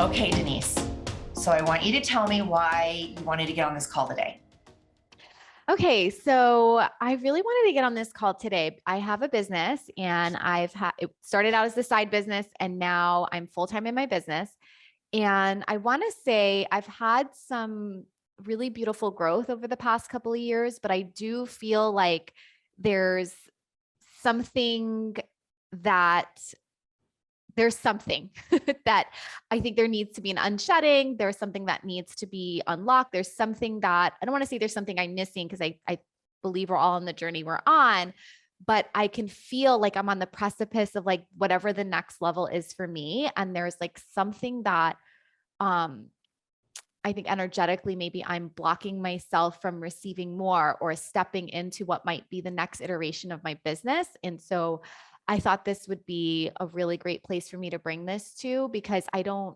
Okay, Denise. So I want you to tell me why you wanted to get on this call today. Okay, so I really wanted to get on this call today. I have a business and it started out as the side business and now I'm full-time in my business. And I want to say I've had some really beautiful growth over the past couple of years, but I do feel like there's something that there's something that I think there needs to be an unshedding. There's something that needs to be unlocked. There's something that I don't want to say there's something I'm missing because I believe we're all on the journey we're on, but I can feel like I'm on the precipice of like whatever the next level is for me. And there's like something that um I think energetically, maybe I'm blocking myself from receiving more or stepping into what might be the next iteration of my business. And so I thought this would be a really great place for me to bring this to because I'm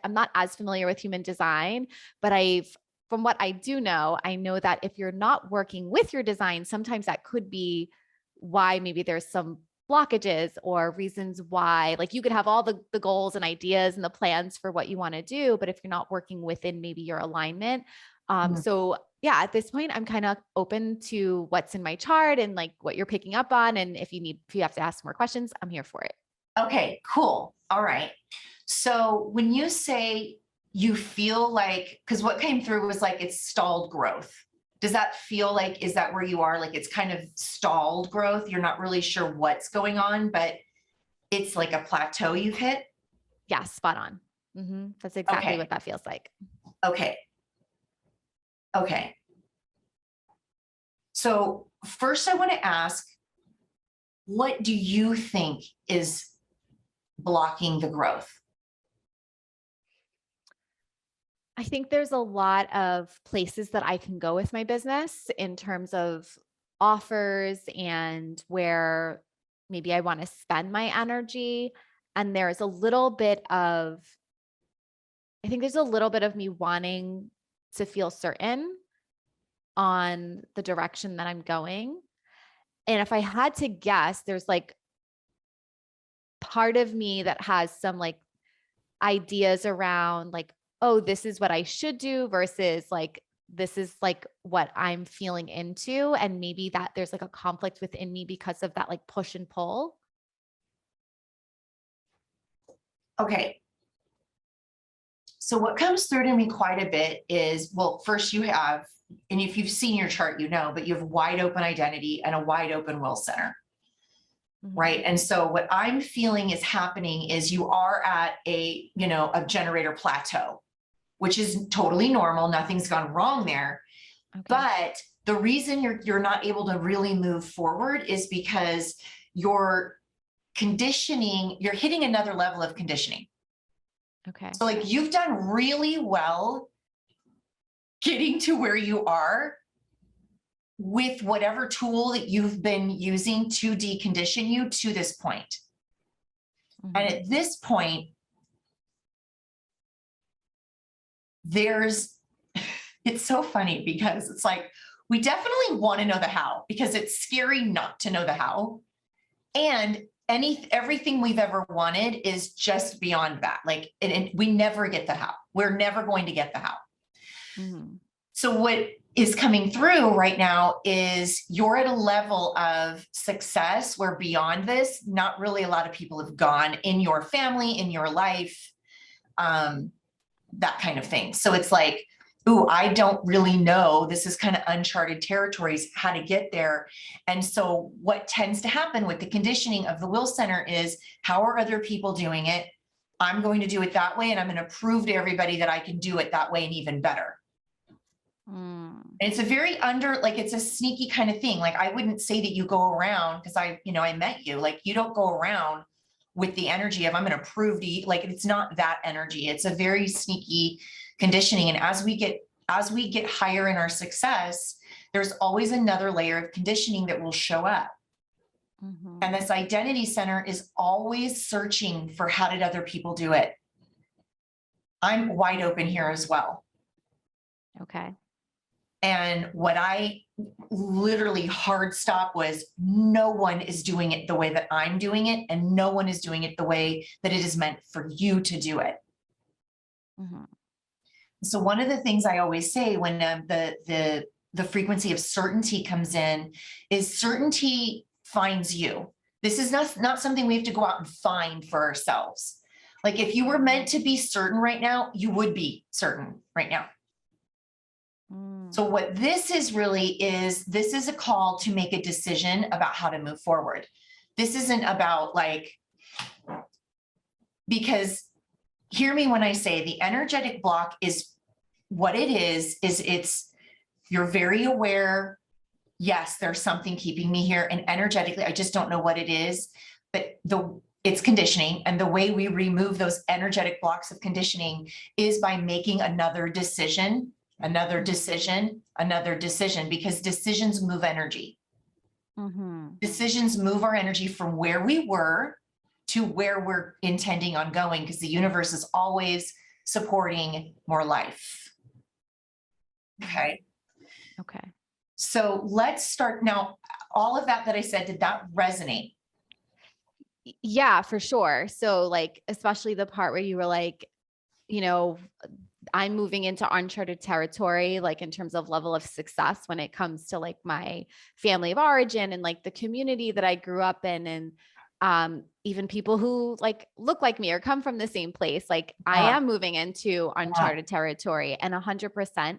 not as familiar with human design, but from what I do know, I know that if you're not working with your design, sometimes that could be why maybe there's some blockages or reasons why, like you could have all the goals and ideas and the plans for what you want to do, but if you're not working within maybe your alignment. Mhm. So yeah, at this point, I'm kind of open to what's in my chart and like what you're picking up on. And if you have to ask more questions, I'm here for it. Okay, cool. All right. So when you say you feel like, because what came through was like it's stalled growth. Does that feel like, is that where you are? Like it's kind of stalled growth. You're not really sure what's going on, but it's like a plateau you've hit. Yeah, spot on. That's exactly Okay. what that feels like. Okay. Okay. So first I want to ask, what do you think is blocking the growth? I think there's a lot of places that I can go with my business in terms of offers and where maybe I want to spend my energy. And I think there's a little bit of me wanting to feel certain on the direction that I'm going. And if I had to guess, there's like part of me that has some like ideas around like, oh, this is what I should do versus like, this is like what I'm feeling into. And maybe that there's like a conflict within me because of that like push and pull. Okay. So what comes through to me quite a bit is, well, first you have, and if you've seen your chart, you know, but you have wide open identity and a wide open will center, right? Mhm. And so what I'm feeling is happening is you are at a generator plateau, which is totally normal. Nothing's gone wrong there. Okay. But the reason you're not able to really move forward is because you're you're hitting another level of conditioning. Okay. So like you've done really well getting to where you are with whatever tool that you've been using to decondition you to this point. And Mhm. at this point, there's, it's so funny because it's like, we definitely want to know the how because it's scary not to know the how. And everything we've ever wanted is just beyond that. Like, and we never get the how. We're never going to get the how. Mhm. So what is coming through right now is you're at a level of success where beyond this, not really a lot of people have gone in your family, in your life, that kind of thing. So it's like, ooh, I don't really know. This is kind of uncharted territories, how to get there. And so what tends to happen with the conditioning of the will center is, how are other people doing it? I'm going to do it that way. And I'm going to prove to everybody that I can do it that way and even better. Mm. And it's a very it's a sneaky kind of thing. Like I wouldn't say that you go around because I met you, like you don't go around with the energy of I'm going to prove to you, like it's not that energy. It's a very sneaky conditioning. And as we get higher in our success, there's always another layer of conditioning that will show up. And Mhm. this identity center is always searching for how did other people do it? I'm wide open here as well. Okay. And what I literally hard stop was, no one is doing it the way that I'm doing it. And no one is doing it the way that it is meant for you to do it. Mhm. So one of the things I always say when the frequency of certainty comes in is certainty finds you. This is not something we have to go out and find for ourselves. Like if you were meant to be certain right now, you would be certain right now. Mm. So what this is really is, this is a call to make a decision about how to move forward. This isn't about like, because hear me when I say the energetic block is what it is it's, you're very aware. Yes, there's something keeping me here. And energetically, I just don't know what it is, but it's conditioning. And the way we remove those energetic blocks of conditioning is by making another decision, another decision, another decision, because decisions move energy. Mhm. Decisions move our energy from where we were to where we're intending on going, because the universe is always supporting more life. Okay. Okay. So let's start now. All of that I said, did that resonate? Yeah, for sure. So like, especially the part where you were like, you know, I'm moving into uncharted territory, like in terms of level of success when it comes to like my family of origin and like the community that I grew up in. And even people who like look like me or come from the same place, like I Yeah, am moving into yeah, uncharted territory, and 100%.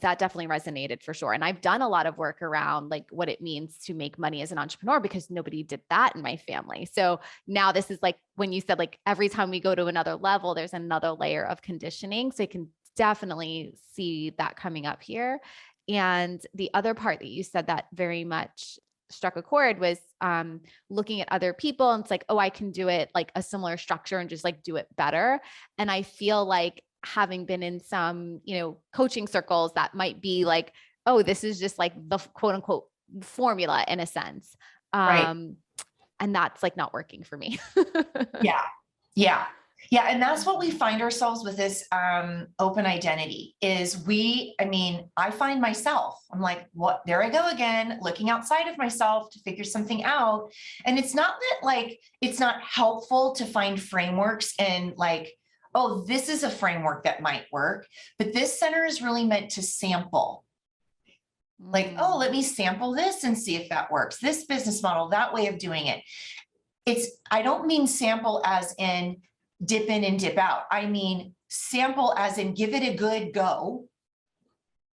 That definitely resonated for sure. And I've done a lot of work around like what it means to make money as an entrepreneur, because nobody did that in my family. So now this is like when you said like every time we go to another level, there's another layer of conditioning. So you can definitely see that coming up here. And the other part that you said that very much struck a chord was looking at other people, and it's like, oh, I can do it like a similar structure and just like do it better. And I feel like having been in some, coaching circles that might be like, oh, this is just like the quote unquote formula in a sense. right. Um, and that's like not working for me. Yeah, yeah, yeah. And that's what we find ourselves with this open identity is I mean, I find myself, I'm like, what, there I go again, looking outside of myself to figure something out. And it's not that like, it's not helpful to find frameworks and like, oh, this is a framework that might work, but this center is really meant to sample. Like, oh, let me sample this and see if that works. This business model, that way of doing it. I don't mean sample as in dip in and dip out. I mean, sample as in give it a good go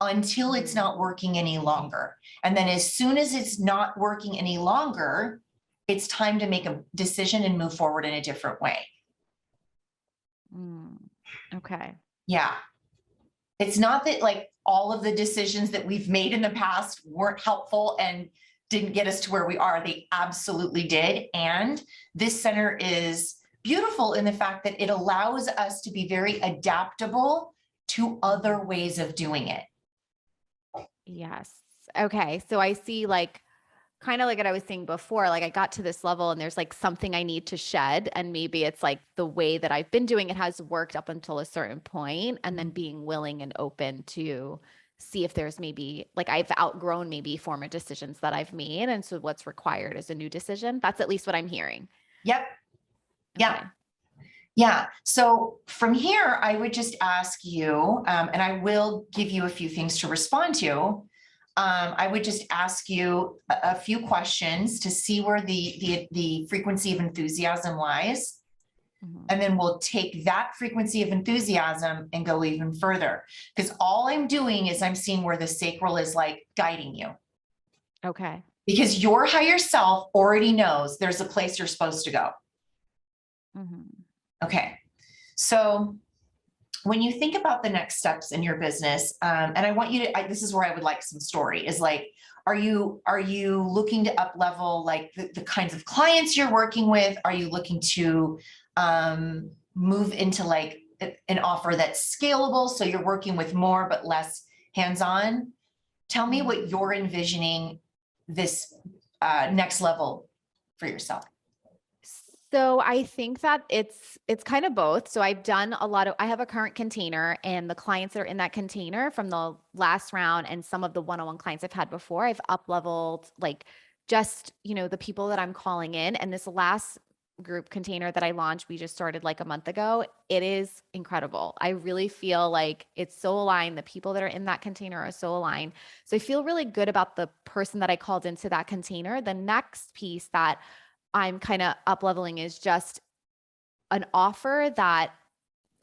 until it's not working any longer. And then as soon as it's not working any longer, it's time to make a decision and move forward in a different way. Okay. Yeah. It's not that like all of the decisions that we've made in the past weren't helpful and didn't get us to where we are. They absolutely did. And this center is beautiful in the fact that it allows us to be very adaptable to other ways of doing it. Yes. Okay. So I see like kind of like what I was saying before, like I got to this level and there's like something I need to shed. And maybe it's like the way that I've been doing it has worked up until a certain point, and then being willing and open to see if there's maybe like I've outgrown maybe former decisions that I've made. And so what's required is a new decision. That's at least what I'm hearing. Yep. Yeah. Okay. Yeah. So from here, I would just ask you, and I will give you a few things to respond to. I would just ask you a few questions to see where the frequency of enthusiasm lies. And then we'll take that frequency of enthusiasm and go even further. Because all I'm doing is I'm seeing where the sacral is like guiding you. Okay. Because your higher self already knows there's a place you're supposed to go. Okay. So when you think about the next steps in your business, and I want you to, this is where I would like some story is like, are you looking to up level like the kinds of clients you're working with? Are you looking to move into like an offer that's scalable? So you're working with more, but less hands-on. Tell me what you're envisioning this next level for yourself. So I think that it's kind of both. So I've done I have a current container, and the clients that are in that container from the last round and some of the one-on-one clients I've had before, I've up leveled like just, the people that I'm calling in. And this last group container that I launched, we just started like a month ago. It is incredible. I really feel like it's so aligned. The people that are in that container are so aligned. So I feel really good about the person that I called into that container. The next piece that I'm kind of up leveling is just an offer that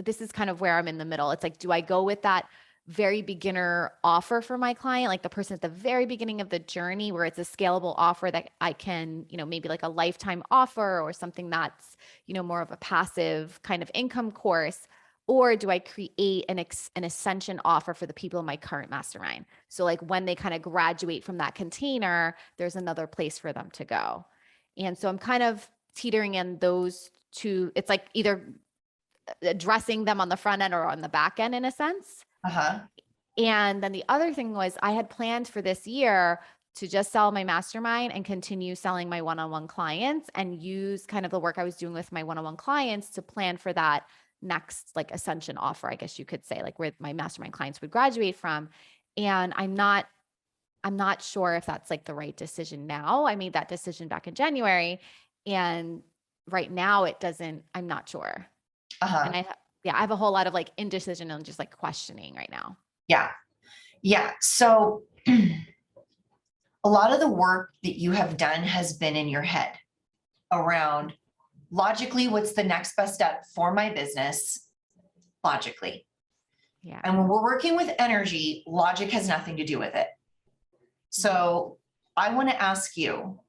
this is kind of where I'm in the middle. It's like, do I go with that very beginner offer for my client, like the person at the very beginning of the journey where it's a scalable offer that I can, maybe like a lifetime offer or something that's, more of a passive kind of income course? Or do I create an ascension offer for the people in my current mastermind? So like when they kind of graduate from that container, there's another place for them to go. And so I'm kind of teetering in those two. It's like either addressing them on the front end or on the back end in a sense. Uh-huh. And then the other thing was I had planned for this year to just sell my mastermind and continue selling my one-on-one clients and use kind of the work I was doing with my one-on-one clients to plan for that next like ascension offer, I guess you could say, like where my mastermind clients would graduate from. And I'm not sure if that's like the right decision now. I made that decision back in January, and right now I'm not sure. Uh-huh. And I have a whole lot of like indecision and just like questioning right now. Yeah. Yeah. So a lot of the work that you have done has been in your head around logically, what's the next best step for my business? Logically. Yeah. And when we're working with energy, logic has nothing to do with it. So I want to ask you,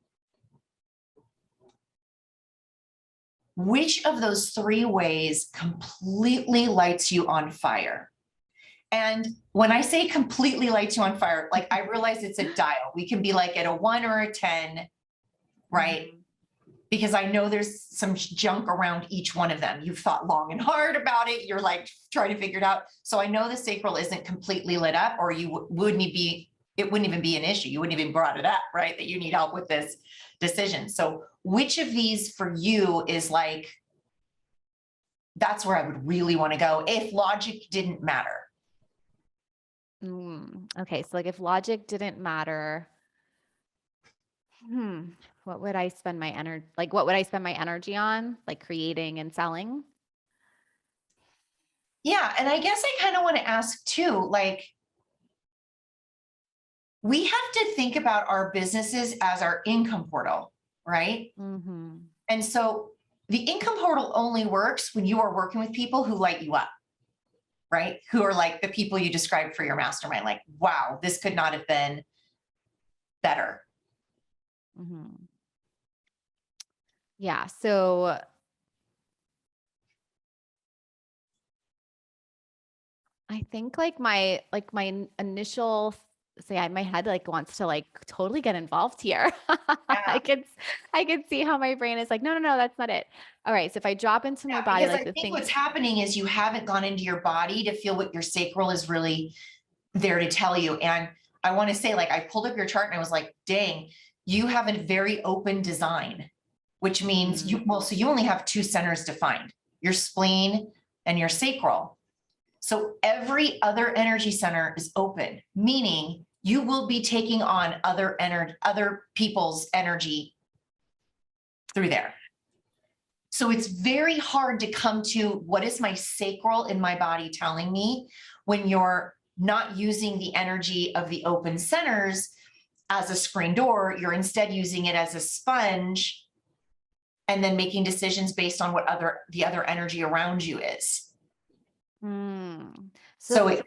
which of those three ways completely lights you on fire? And when I say completely lights you on fire, like I realize it's a dial. We can be like at a 1 or a 10, right? Mm-hmm. Because I know there's some junk around each one of them. You've thought long and hard about it. You're like trying to figure it out. So I know the sacral isn't completely lit up, or it wouldn't even be an issue. You wouldn't even brought it up, right? That you need help with this decision. So which of these for you is like, that's where I would really want to go if logic didn't matter? Okay. So like if logic didn't matter, what would I spend my energy, like what would I spend my energy on? Like creating and selling? Yeah. And I guess I kind of want to ask too, like, we have to think about our businesses as our income portal, right? Mm-hmm. And so the income portal only works when you are working with people who light you up, right? Who are like the people you described for your mastermind, like, wow, this could not have been better. Mm-hmm. Yeah. So I think like my initial say my head like wants to like totally get involved here. Yeah. I could see how my brain is like, no, that's not it. All right. So if I drop into my Yeah, body, because like I the think things. what's happening is you haven't gone into your body to feel what your sacral is really there to tell you. And I want to say, like, I pulled up your chart and I was like, dang, you have a very open design, which means so you only have two centers defined, your spleen and your sacral. So every other energy center is open, meaning you will be taking on other people's energy through there. So it's very hard to come to what is my sacral in my body telling me when you're not using the energy of the open centers as a screen door. You're instead using it as a sponge and then making decisions based on what the other energy around you is. So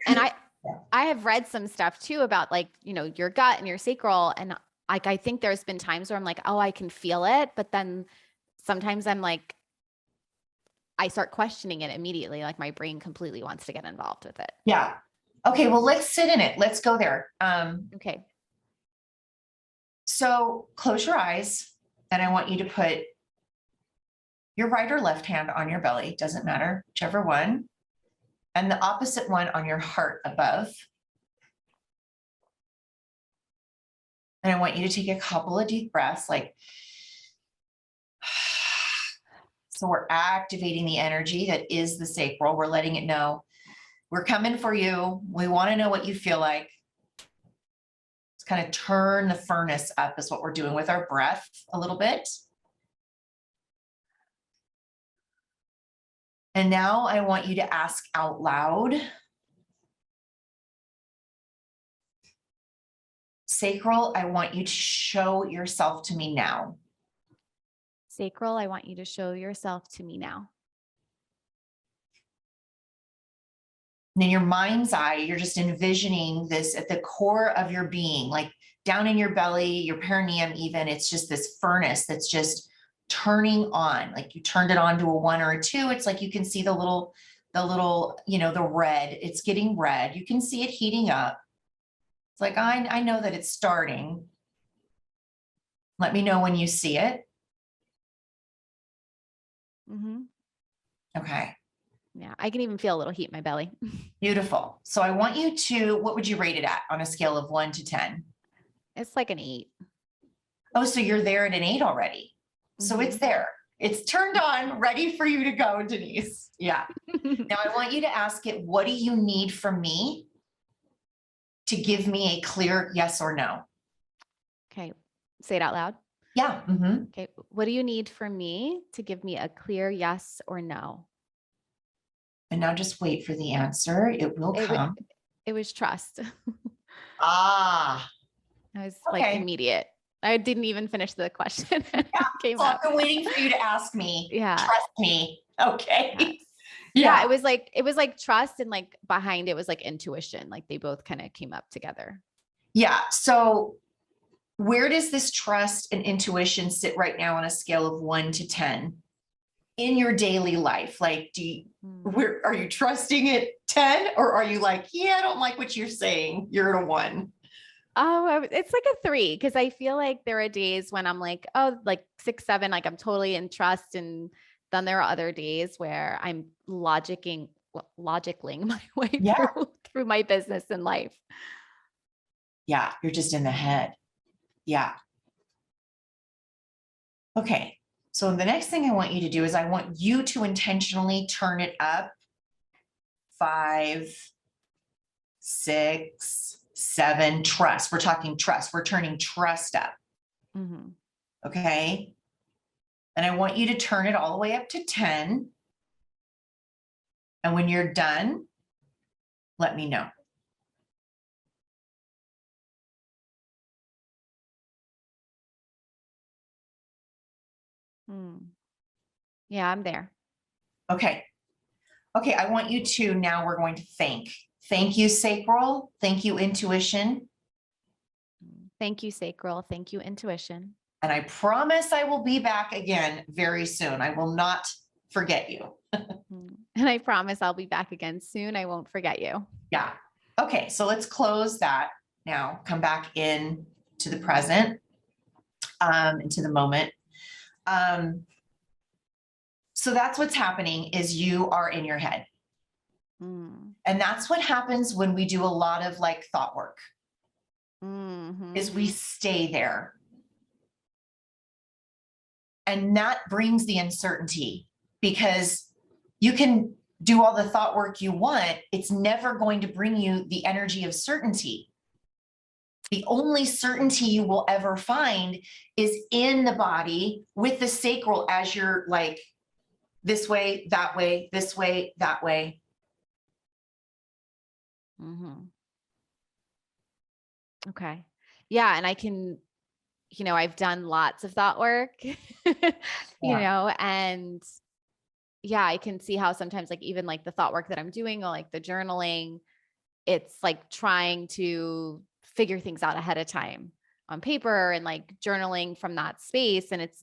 I have read some stuff too about like, your gut and your sacral. And like, I think there's been times where I'm like, oh, I can feel it. But then sometimes I'm like, I start questioning it immediately. Like my brain completely wants to get involved with it. Yeah. Okay. Well, let's sit in it. Let's go there. Okay. So close your eyes and I want you to put your right or left hand on your belly. Doesn't matter, whichever one. And the opposite one on your heart above. And I want you to take a couple of deep breaths, like, so we're activating the energy that is the sacral. We're letting it know we're coming for you. We want to know what you feel like. Let's kind of turn the furnace up is what we're doing with our breath a little bit. And now I want you to ask out loud. Sacral, I want you to show yourself to me now. Sacral, I want you to show yourself to me now. And in your mind's eye, you're just envisioning this at the core of your being, like down in your belly, your perineum even, it's just this furnace that's just turning on. Like you turned it on to a 1 or a 2. It's like you can see the little, the red, it's getting red. You can see it heating up. It's like, I know that it's starting. Let me know when you see it. Mm-hmm. Okay. Yeah, I can even feel a little heat in my belly. Beautiful. So I want you to, what would you rate it at on a scale of 1 to 10? It's like an 8. Oh, so you're there at an 8 already. So it's there. It's turned on, ready for you to go, Denise. Yeah. Now I want you to ask it, what do you need from me to give me a clear yes or no? Okay. Say it out loud. Yeah. Mm-hmm. Okay. What do you need from me to give me a clear yes or no? And now just wait for the answer. It will come. It was trust. Ah, I was like okay. immediate. I didn't even finish the question. Yeah. Came So up. I've been waiting for you to ask me. Yeah. Trust me. Okay. Yes. Yeah. It was like trust, and like behind it was like intuition. Like they both kind of came up together. Yeah. So where does this trust and intuition sit right now on a scale of 1 to 10 in your daily life? Like, where are you trusting it 10, or are you like, yeah, I don't like what you're saying, you're at a 1? Oh, it's like a 3, because I feel like there are days when I'm like, oh, like 6, 7, like I'm totally in trust. And then there are other days where I'm logicking my way Yeah. through my business and life. Yeah. You're just in the head. Yeah. Okay. So the next thing I want you to do is I want you to intentionally turn it up 5, 6, 7, trust. We're talking trust. We're turning trust up. Mm-hmm. Okay. And I want you to turn it all the way up to 10. And when you're done, let me know. Yeah, I'm there. Okay. Okay. I want you to, now we're going to thank. Thank you, sacral. Thank you, intuition. Thank you, sacral. Thank you, intuition. And I promise I will be back again very soon. I will not forget you. And I promise I'll be back again soon. I won't forget you. Yeah. Okay. So let's close that now. Come back in to the present, into the moment. So that's what's happening is you are in your head. And that's what happens when we do a lot of like thought work, is we stay there. And that brings the uncertainty, because you can do all the thought work you want. It's never going to bring you the energy of certainty. The only certainty you will ever find is in the body with the sacral as you're like this way, that way, this way, that way. Okay. Yeah. And I can, I've done lots of thought work, and yeah, I can see how sometimes like even like the thought work that I'm doing, or like the journaling, it's like trying to figure things out ahead of time on paper and like journaling from that space. And it's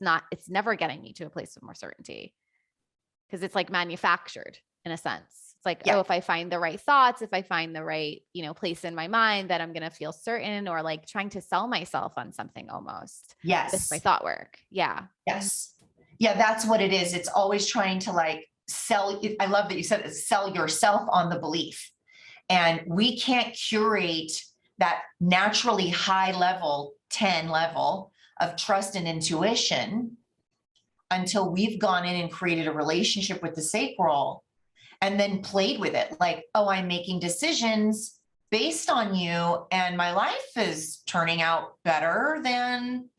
never getting me to a place of more certainty, because it's like manufactured in a sense. It's like, oh, if I find the right thoughts, if I find the right, place in my mind, that I'm going to feel certain, or like trying to sell myself on something almost. Yes. With my thought work. Yeah. Yes. Yeah. That's what it is. It's always trying to like sell. I love that you said it, sell yourself on the belief. And we can't curate that naturally high level, 10 level of trust and intuition until we've gone in and created a relationship with the sacral and then played with it. Like, oh, I'm making decisions based on you, and my life is turning out better than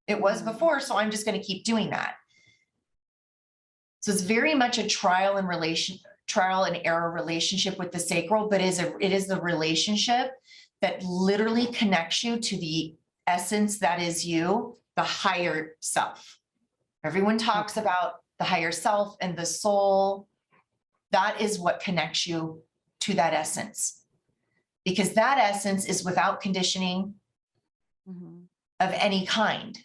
it was before. So I'm just going to keep doing that. So it's very much a trial and error relationship with the sacral, but it is the relationship that literally connects you to the essence that is you, the higher self. Everyone talks Okay. about the higher self and the soul. That is what connects you to that essence, because that essence is without conditioning of any kind.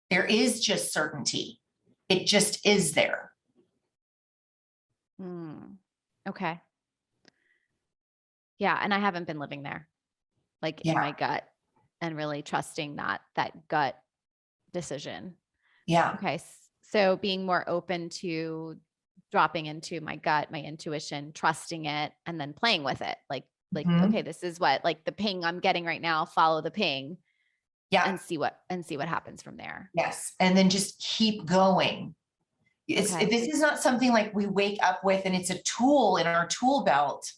There is just certainty. It just is there. Okay. Yeah. And I haven't been living there, like in Yeah. my gut, and really trusting that gut decision. Yeah. Okay. So being more open to dropping into my gut, my intuition, trusting it, and then playing with it. Like, okay, this is what, like the ping I'm getting right now, follow the ping. Yeah. And see what happens from there. Yes. And then just keep going. This is not something like we wake up with and it's a tool in our tool belt.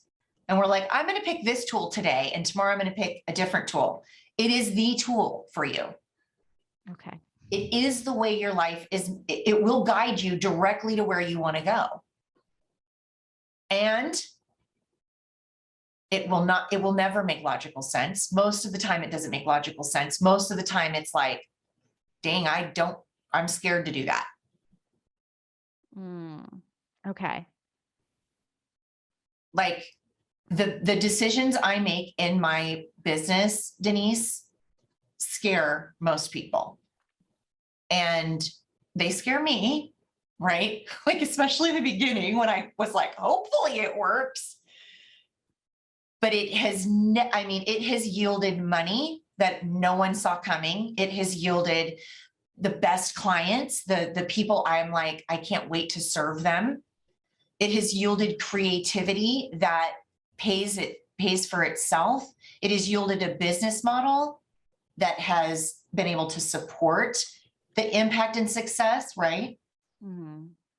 And we're like, I'm going to pick this tool today, and tomorrow I'm going to pick a different tool. It is the tool for you. Okay. It is the way your life is. It will guide you directly to where you want to go. And it will never make logical sense. Most of the time it doesn't make logical sense. Most of the time it's like, dang, I'm scared to do that. Okay. Like the decisions I make in my business, Denise, scare most people. And they scare me, right? Like, especially in the beginning when I was like, hopefully it works. But it has, it has yielded money that no one saw coming. It has yielded the best clients, the people I'm like, I can't wait to serve them. It has yielded creativity that pays for itself. It has yielded a business model that has been able to support the impact and success, right?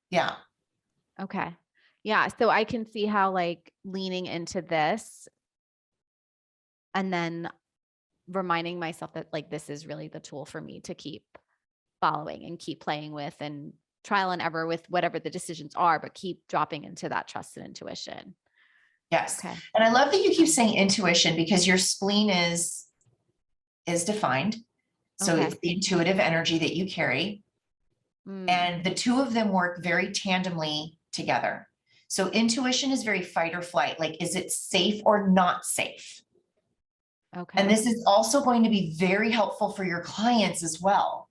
Yeah. Okay. Yeah. So I can see how like leaning into this and then reminding myself that like this is really the tool for me to keep following and keep playing with and trial and error with whatever the decisions are, but keep dropping into that trust and intuition. Yes. Okay. And I love that you keep saying intuition, because your spleen is defined. So Okay. it's the intuitive energy that you carry. And the two of them work very tandemly together. So intuition is very fight or flight. Like, is it safe or not safe? Okay. And this is also going to be very helpful for your clients as well.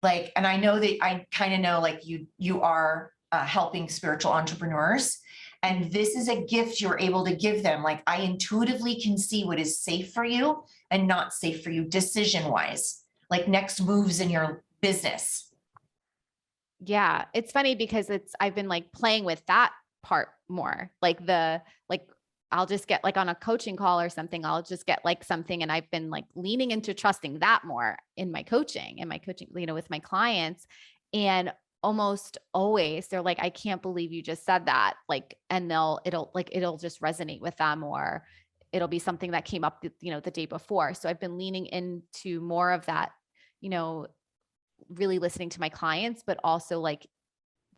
Like, and I know that I kind of know, like you are helping spiritual entrepreneurs, and this is a gift you're able to give them. Like, I intuitively can see what is safe for you and not safe for you decision wise, like next moves in your business. Yeah. It's funny because I've been like playing with that part more, like I'll just get like on a coaching call or something, I'll just get like something. And I've been like leaning into trusting that more in my coaching, with my clients. And almost always they're like, I can't believe you just said that. Like, and it'll just resonate with them, or it'll be something that came up, the day before. So I've been leaning into more of that, really listening to my clients, but also like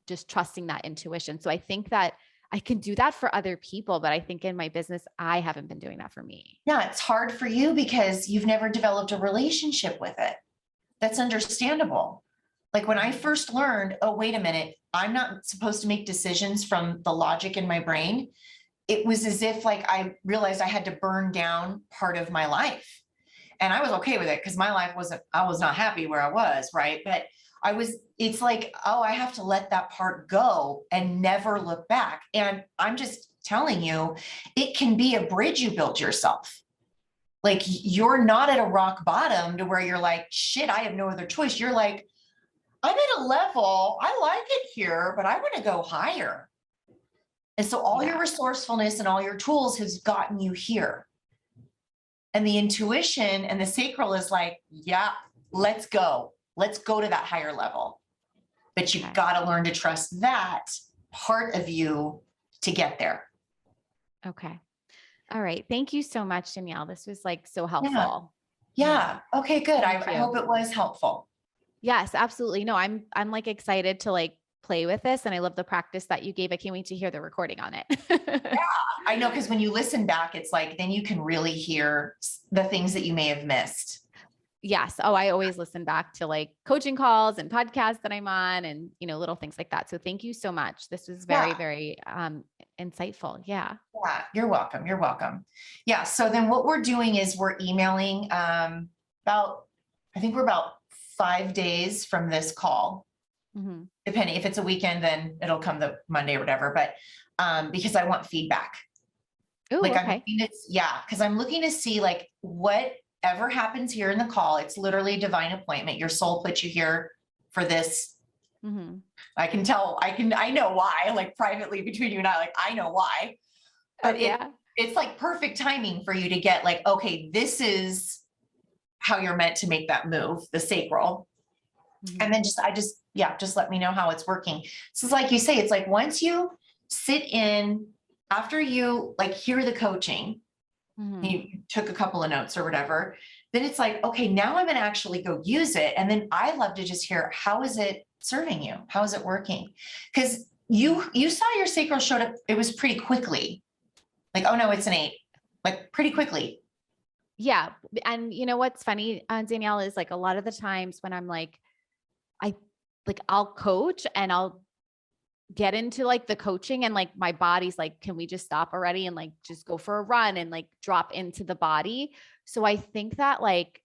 just trusting that intuition. So I think that I can do that for other people, but I think in my business, I haven't been doing that for me. Yeah, it's hard for you because you've never developed a relationship with it. That's understandable. Like when I first learned, oh, wait a minute, I'm not supposed to make decisions from the logic in my brain. It was as if like I realized I had to burn down part of my life. And I was okay with it because my life I was not happy where I was, right? But it's like, oh, I have to let that part go and never look back. And I'm just telling you, it can be a bridge you build yourself. Like, you're not at a rock bottom to where you're like, shit, I have no other choice. You're like, I'm at a level, I like it here, but I want to go higher. And so all your resourcefulness and all your tools has gotten you here. And the intuition and the sacral is like, yeah, let's go. Let's go to that higher level. But you've got to learn to trust that part of you to get there. Okay. All right. Thank you so much, Danielle. This was like so helpful. Yeah. Okay, good. I Thank you. hope it was helpful. Yes, absolutely. No, I'm like excited to like play with this, and I love the practice that you gave. I can't wait to hear the recording on it. I know, because when you listen back, it's like, then you can really hear the things that you may have missed. Yes. Oh, I always listen back to like coaching calls and podcasts that I'm on, and, little things like that. So thank you so much. This was very, Yeah. very insightful. Yeah. Yeah, you're welcome. You're welcome. Yeah. So then what we're doing is we're emailing about, I think we're about 5 days from this call. Mhm. Depending if it's a weekend, then it'll come the Monday or whatever. But because I want feedback. Oh, Like okay. because I'm looking to see like whatever happens here in the call, it's literally a divine appointment. Your soul put you here for this. Mhm. I can tell, I know why, like privately between you and I, like I know why. Oh, But yeah. it's like perfect timing for you to get like, okay, this is how you're meant to make that move, the sacral. And Mhm. then just let me know how it's working. So it's like you say, it's like once you sit in, after you like hear the coaching, Mhm. you took a couple of notes or whatever, then it's like, okay, now I'm going to actually go use it. And then I love to just hear, how is it serving you? How is it working? Because you saw your sacral showed up, it was pretty quickly. Like, oh no, it's an 8, like pretty quickly. Yeah. And you know what's funny, Danielle, is like a lot of the times when I'm like, I I'll coach and I'll get into like the coaching, and like my body's like, can we just stop already and like just go for a run and like drop into the body? So I think that like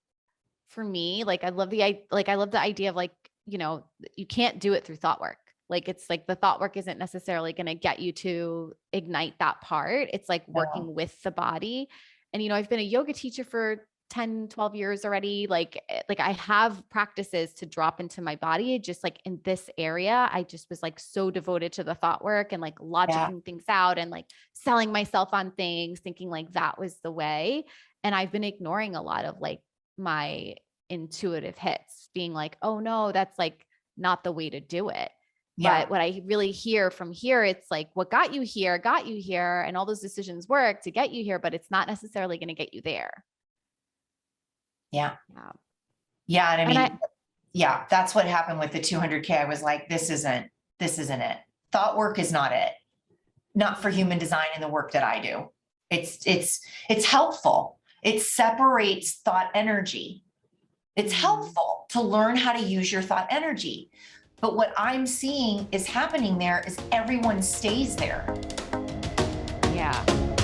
for me, like I love the idea of like, you can't do it through thought work. Like it's like the thought work isn't necessarily going to get you to ignite that part. It's like No. working with the body. And I've been a yoga teacher for 10, 12 years already. Like I have practices to drop into my body. Just like in this area, I just was like so devoted to the thought work and like Yeah. logicking things out and like selling myself on things, thinking like that was the way. And I've been ignoring a lot of like my intuitive hits, being like, oh no, that's like not the way to do it. Yeah. But what I really hear from here, it's like what got you here, and all those decisions work to get you here, but it's not necessarily going to get you there. Yeah. Yeah. Yeah. And I And I, mean, yeah, that's what happened with the 200K. I was like, this isn't it. Thought work is not it. Not for human design and the work that I do. It's helpful. It separates thought energy. It's helpful to learn how to use your thought energy. But what I'm seeing is happening there is everyone stays there. yeah.